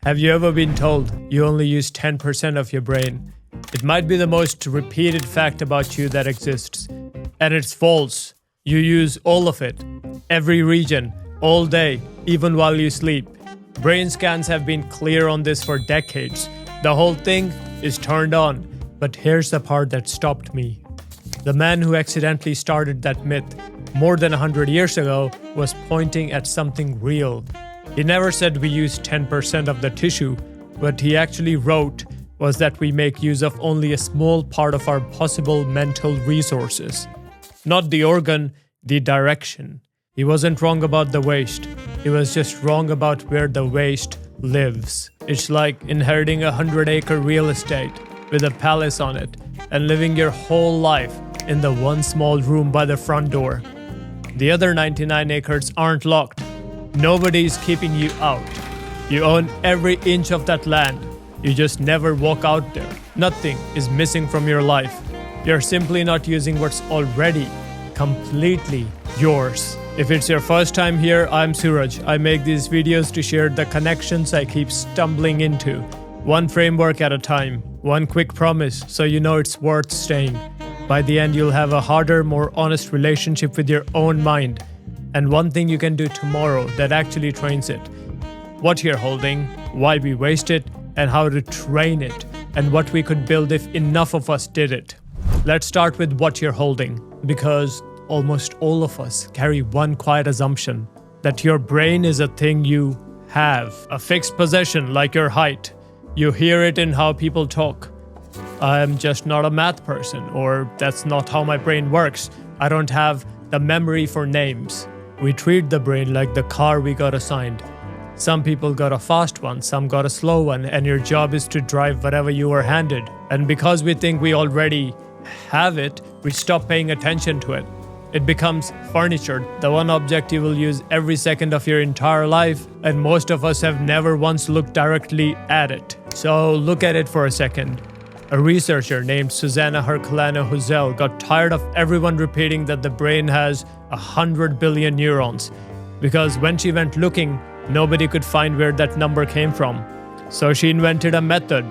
Have you ever been told you only use 10% of your brain? It might be the most repeated fact about you that exists. And it's false. You use all of it. Every region, all day, even while you sleep. Brain scans have been clear on this for decades. The whole thing is turned on. But here's the part that stopped me. The man who accidentally started that myth more than 100 years ago was pointing at something real. He never said we use 10% of the tissue. What he actually wrote was that we make use of only a small part of our possible mental resources. Not the organ, the direction. He wasn't wrong about the waste. He was just wrong about where the waste lives. It's like inheriting 100-acre real estate with a palace on it and living your whole life in the one small room by the front door. The other 99 acres aren't locked. Nobody's keeping you out. You own every inch of that land. You just never walk out there. Nothing is missing from your life. You're simply not using what's already completely yours. If it's your first time here, I'm Suraj. I make these videos to share the connections I keep stumbling into. One framework at a time. One quick promise so you know it's worth staying. By the end, you'll have a harder, more honest relationship with your own mind. And one thing you can do tomorrow that actually trains it. What you're holding, why we waste it, and how to train it, and what we could build if enough of us did it. Let's start with what you're holding, because almost all of us carry one quiet assumption that your brain is a thing you have, a fixed possession like your height. You hear it in how people talk. I'm just not a math person, or that's not how my brain works. I don't have the memory for names. We treat the brain like the car we got assigned. Some people got a fast one, some got a slow one, and your job is to drive whatever you were handed. And because we think we already have it, we stop paying attention to it. It becomes furniture, the one object you will use every second of your entire life, and most of us have never once looked directly at it. So look at it for a second. A researcher named Susanna Herculano-Huzel got tired of everyone repeating that the brain has 100 billion neurons, because when she went looking, nobody could find where that number came from. So she invented a method.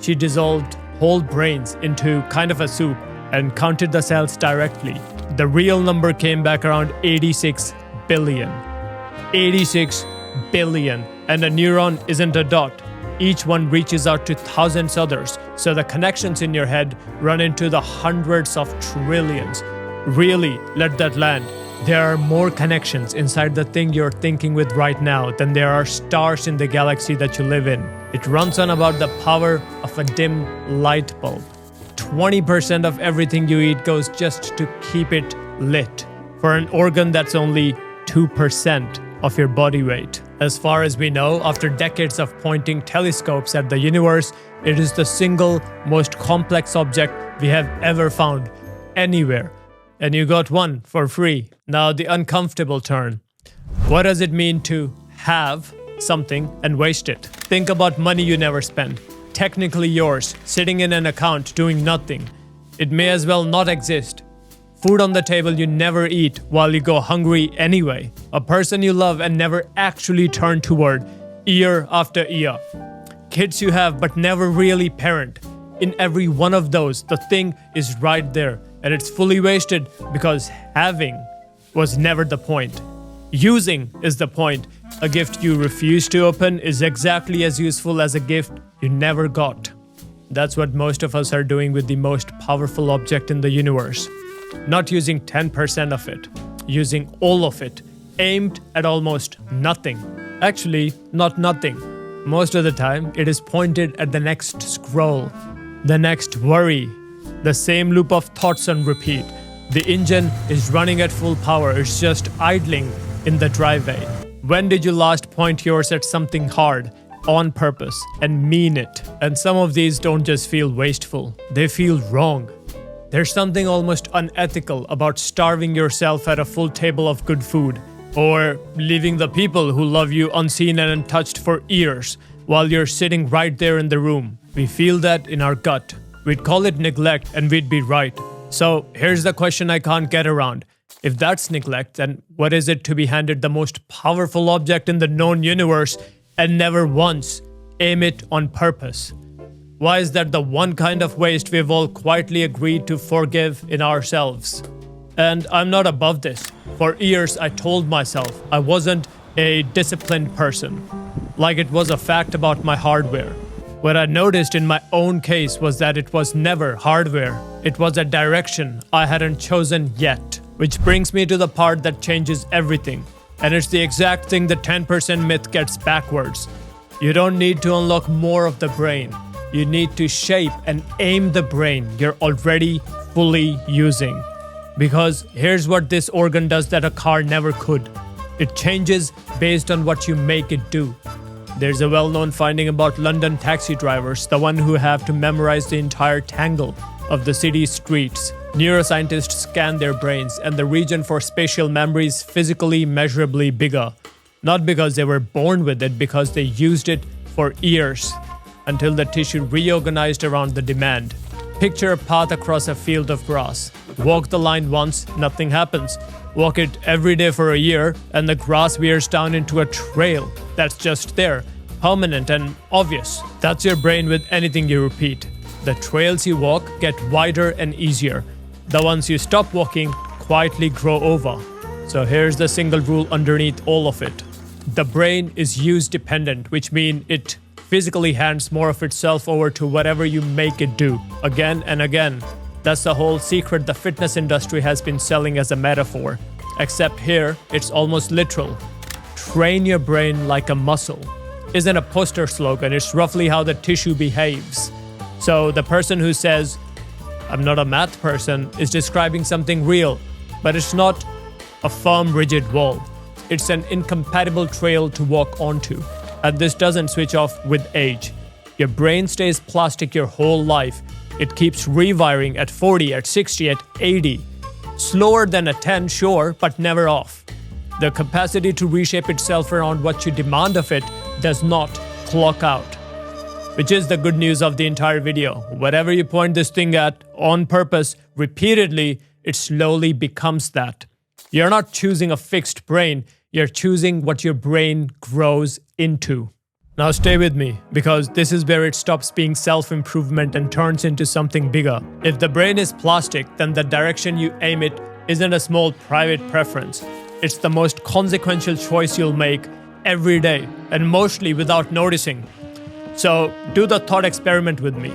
She dissolved whole brains into kind of a soup and counted the cells directly. The real number came back around 86 billion. 86 billion. And a neuron isn't a dot. Each one reaches out to thousands others, so the connections in your head run into the hundreds of trillions. Really, let that land. There are more connections inside the thing you're thinking with right now than there are stars in the galaxy that you live in. It runs on about the power of a dim light bulb. 20% of everything you eat goes just to keep it lit. For an organ that's only 2% of your body weight. As far as we know, after decades of pointing telescopes at the universe, it is the single most complex object we have ever found anywhere. And you got one for free. Now the uncomfortable turn. What does it mean to have something and waste it? Think about money you never spend. Technically yours, sitting in an account doing nothing. It may as well not exist. Food on the table you never eat while you go hungry anyway. A person you love and never actually turn toward year after year. Kids you have but never really parent. In every one of those, the thing is right there. And it's fully wasted because having was never the point. Using is the point. A gift you refuse to open is exactly as useful as a gift you never got. That's what most of us are doing with the most powerful object in the universe. Not using 10% of it, using all of it, aimed at almost nothing. Actually, not nothing. Most of the time, it is pointed at the next scroll, the next worry, the same loop of thoughts on repeat. The engine is running at full power, it's just idling in the driveway. When did you last point yours at something hard, on purpose, and mean it? And some of these don't just feel wasteful, they feel wrong. There's something almost unethical about starving yourself at a full table of good food, or leaving the people who love you unseen and untouched for years while you're sitting right there in the room. We feel that in our gut. We'd call it neglect and we'd be right. So here's the question I can't get around. If that's neglect, then what is it to be handed the most powerful object in the known universe and never once aim it on purpose. Why is that the one kind of waste we've all quietly agreed to forgive in ourselves? And I'm not above this. For years, I told myself I wasn't a disciplined person, like it was a fact about my hardware. What I noticed in my own case was that it was never hardware. It was a direction I hadn't chosen yet. Which brings me to the part that changes everything. And it's the exact thing the 10% myth gets backwards. You don't need to unlock more of the brain. You need to shape and aim the brain you're already fully using. Because here's what this organ does that a car never could. It changes based on what you make it do. There's a well-known finding about London taxi drivers, the one who have to memorize the entire tangle of the city's streets. Neuroscientists scan their brains, and the region for spatial memory is physically measurably bigger. Not because they were born with it, because they used it for years, until the tissue reorganized around the demand. Picture a path across a field of grass. Walk the line once, nothing happens. Walk it every day for a year, and the grass wears down into a trail that's just there, permanent and obvious. That's your brain with anything you repeat. The trails you walk get wider and easier. The ones you stop walking quietly grow over. So here's the single rule underneath all of it. The brain is use dependent, which means it physically hands more of itself over to whatever you make it do, again and again. That's the whole secret the fitness industry has been selling as a metaphor. Except here, it's almost literal. Train your brain like a muscle isn't a poster slogan, it's roughly how the tissue behaves. So the person who says, I'm not a math person, is describing something real, but it's not a firm, rigid wall. It's an incompatible trail to walk onto. And this doesn't switch off with age. Your brain stays plastic your whole life. It keeps rewiring at 40, at 60, at 80. Slower than a 10, sure, but never off. The capacity to reshape itself around what you demand of it does not clock out. Which is the good news of the entire video. Whatever you point this thing at, on purpose, repeatedly, it slowly becomes that. You're not choosing a fixed brain, you're choosing what your brain grows into. Now stay with me, because this is where it stops being self-improvement and turns into something bigger. If the brain is plastic, then the direction you aim it isn't a small private preference. It's the most consequential choice you'll make every day, and mostly without noticing. So do the thought experiment with me.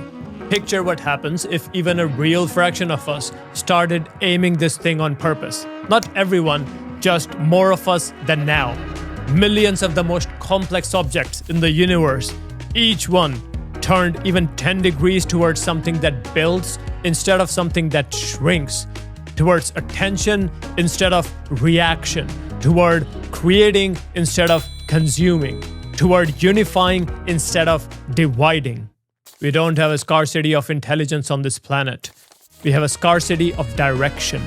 Picture what happens if even a real fraction of us started aiming this thing on purpose. Not everyone, just more of us than now. Millions of the most complex objects in the universe, each one turned even 10 degrees towards something that builds instead of something that shrinks, towards attention instead of reaction, toward creating instead of consuming, toward unifying instead of dividing. We don't have a scarcity of intelligence on this planet. We have a scarcity of direction.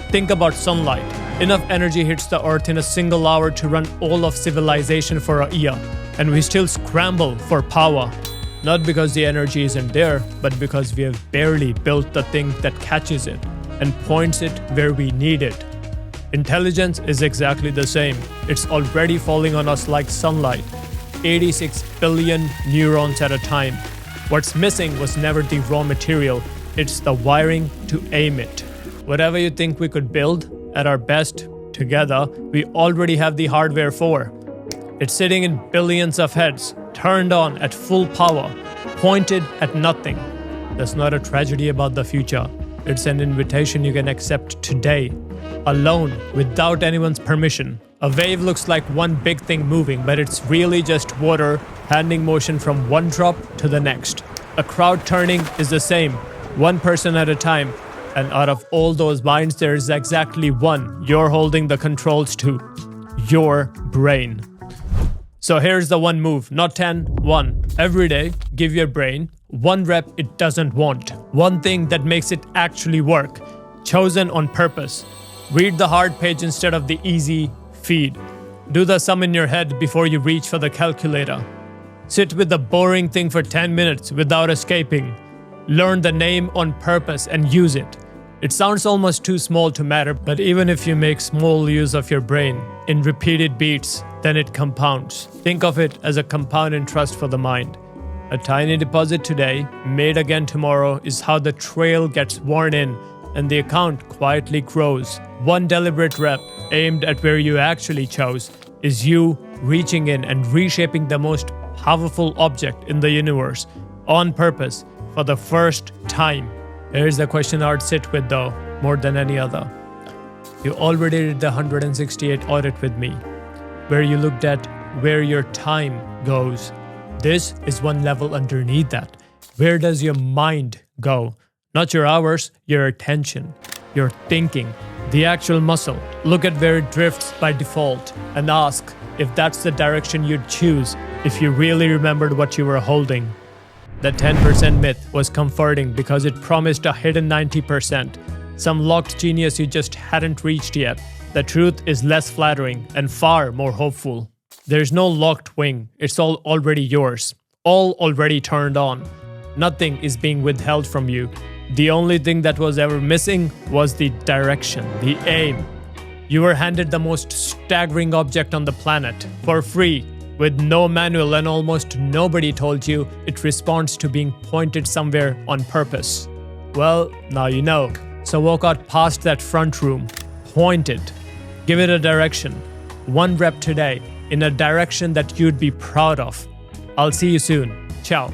Think about sunlight. Enough energy hits the earth in a single hour to run all of civilization for a year. And we still scramble for power. Not because the energy isn't there, but because we have barely built the thing that catches it and points it where we need it. Intelligence is exactly the same. It's already falling on us like sunlight. 86 billion neurons at a time. What's missing was never the raw material. It's the wiring to aim it. Whatever you think we could build, at our best, together, we already have the hardware for. It's sitting in billions of heads, turned on at full power, pointed at nothing. That's not a tragedy about the future. It's an invitation you can accept today, alone, without anyone's permission. A wave looks like one big thing moving, but it's really just water handing motion from one drop to the next. A crowd turning is the same, one person at a time. And out of all those minds, there is exactly one you're holding the controls to. Your brain. So here's the one move, not 10, one. Every day, give your brain one rep it doesn't want. One thing that makes it actually work. Chosen on purpose. Read the hard page instead of the easy feed. Do the sum in your head before you reach for the calculator. Sit with the boring thing for 10 minutes without escaping. Learn the name on purpose and use it. It sounds almost too small to matter, but even if you make small use of your brain in repeated beats, then it compounds. Think of it as a compound interest for the mind. A tiny deposit today, made again tomorrow, is how the trail gets worn in and the account quietly grows. One deliberate rep, aimed at where you actually chose, is you reaching in and reshaping the most powerful object in the universe, on purpose, for the first time. Here's the question I'd sit with though, more than any other. You already did the 168 audit with me, where you looked at where your time goes. This is one level underneath that. Where does your mind go? Not your hours, your attention, your thinking, the actual muscle. Look at where it drifts by default and ask if that's the direction you'd choose if you really remembered what you were holding. The 10% myth was comforting because it promised a hidden 90%, some locked genius you just hadn't reached yet. The truth is less flattering and far more hopeful. There's no locked wing, it's all already yours, all already turned on. Nothing is being withheld from you. The only thing that was ever missing was the direction, the aim. You were handed the most staggering object on the planet, for free, with no manual, and almost nobody told you it responds to being pointed somewhere on purpose. Well, now you know. So walk out past that front room, point it, give it a direction. One rep today, in a direction that you'd be proud of. I'll see you soon. Ciao.